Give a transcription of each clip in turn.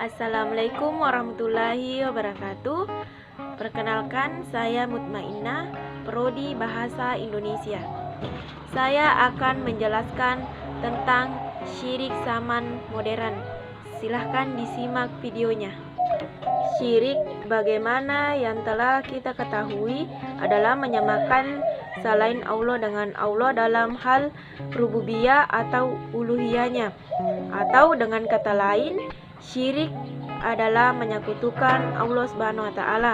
Assalamualaikum warahmatullahi wabarakatuh. Perkenalkan, saya Mutmainnah, Prodi Bahasa Indonesia. Saya akan menjelaskan tentang syirik zaman modern. Silahkan disimak videonya. Syirik, bagaimana yang telah kita ketahui, adalah menyamakan selain Allah dengan Allah dalam hal rububiyah atau uluhiyahnya. Atau dengan kata lain, syirik adalah menyekutukan Allah Subhanahu wa taala.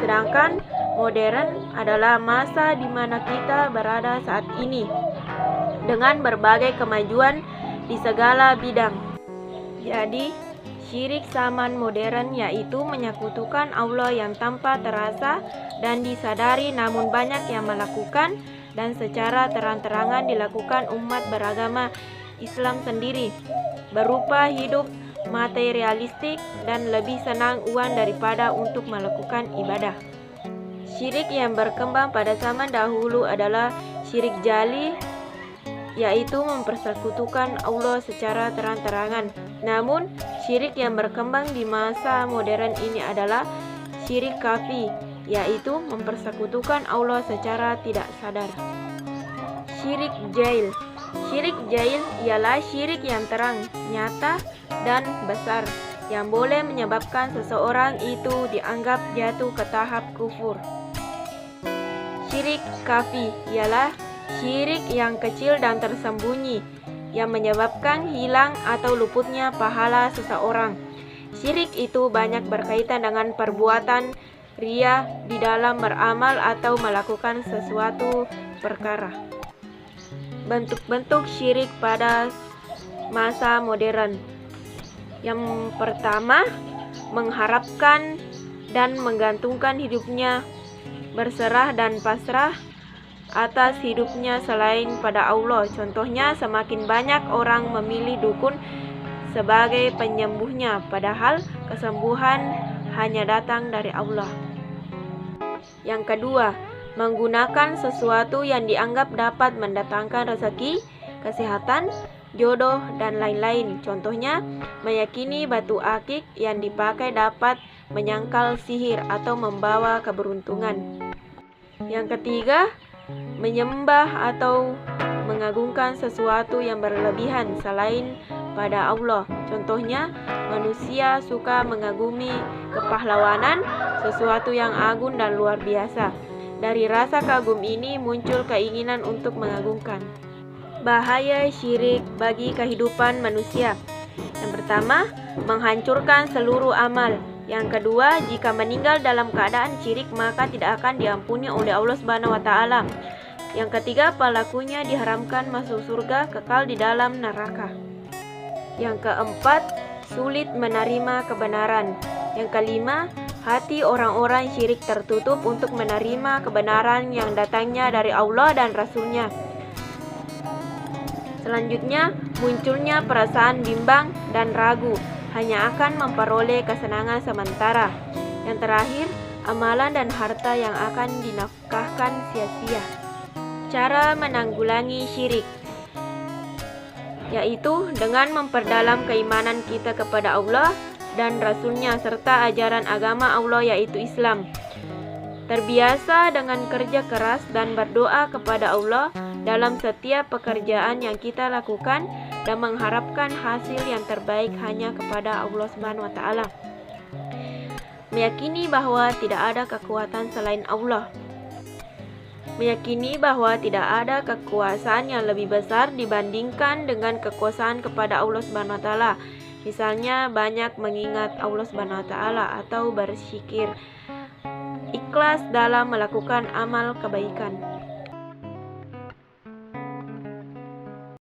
Sedangkan modern adalah masa di mana kita berada saat ini dengan berbagai kemajuan di segala bidang. Jadi, syirik zaman modern yaitu menyekutukan Allah yang tanpa terasa dan disadari, namun banyak yang melakukan dan secara terang-terangan dilakukan umat beragama Islam sendiri, berupa hidup materialistik dan lebih senang uang daripada untuk melakukan ibadah. Syirik yang berkembang pada zaman dahulu adalah syirik jali, yaitu mempersekutukan Allah secara terang-terangan. Namun, syirik yang berkembang di masa modern ini adalah syirik khafi, yaitu mempersekutukan Allah secara tidak sadar. Syirik jail. Syirik jail ialah syirik yang terang, nyata, dan besar yang boleh menyebabkan seseorang itu dianggap jatuh ke tahap kufur. Syirik khafi ialah syirik yang kecil dan tersembunyi yang menyebabkan hilang atau luputnya pahala seseorang. Syirik itu banyak berkaitan dengan perbuatan riya di dalam beramal atau melakukan sesuatu perkara. Bentuk-bentuk syirik pada masa modern. Yang pertama, mengharapkan dan menggantungkan hidupnya, berserah dan pasrah atas hidupnya selain pada Allah. Contohnya, semakin banyak orang memilih dukun sebagai penyembuhnya, padahal kesembuhan hanya datang dari Allah. Yang kedua, menggunakan sesuatu yang dianggap dapat mendatangkan rezeki, kesehatan, jodoh, dan lain-lain. Contohnya, meyakini batu akik yang dipakai dapat menyangkal sihir atau membawa keberuntungan. Yang ketiga, menyembah atau mengagungkan sesuatu yang berlebihan selain pada Allah. Contohnya, manusia suka mengagumi kepahlawanan, sesuatu yang agung dan luar biasa. Dari rasa kagum ini muncul keinginan untuk mengagungkan. Bahaya syirik bagi kehidupan manusia. Yang pertama, menghancurkan seluruh amal. Yang kedua, jika meninggal dalam keadaan syirik maka tidak akan diampuni oleh Allah Subhanahu wa taala. Yang ketiga, pelakunya diharamkan masuk surga, kekal di dalam neraka. Yang keempat, sulit menerima kebenaran. Yang kelima, hati orang-orang syirik tertutup untuk menerima kebenaran yang datangnya dari Allah dan Rasul-Nya. Selanjutnya, munculnya perasaan bimbang dan ragu, hanya akan memperoleh kesenangan sementara. Yang terakhir, amalan dan harta yang akan dinafkahkan sia-sia. Cara menanggulangi syirik, yaitu dengan memperdalam keimanan kita kepada Allah dan Rasul-Nya serta ajaran agama Allah yaitu Islam. Terbiasa dengan kerja keras dan berdoa kepada Allah dalam setiap pekerjaan yang kita lakukan dan mengharapkan hasil yang terbaik hanya kepada Allah Subhanahu wa taala. Meyakini bahwa tidak ada kekuatan selain Allah. Meyakini bahwa tidak ada kekuasaan yang lebih besar dibandingkan dengan kekuasaan kepada Allah Subhanahu wa taala. Misalnya banyak mengingat Allah Subhanahu wa taala atau berzikir, ikhlas dalam melakukan amal kebaikan.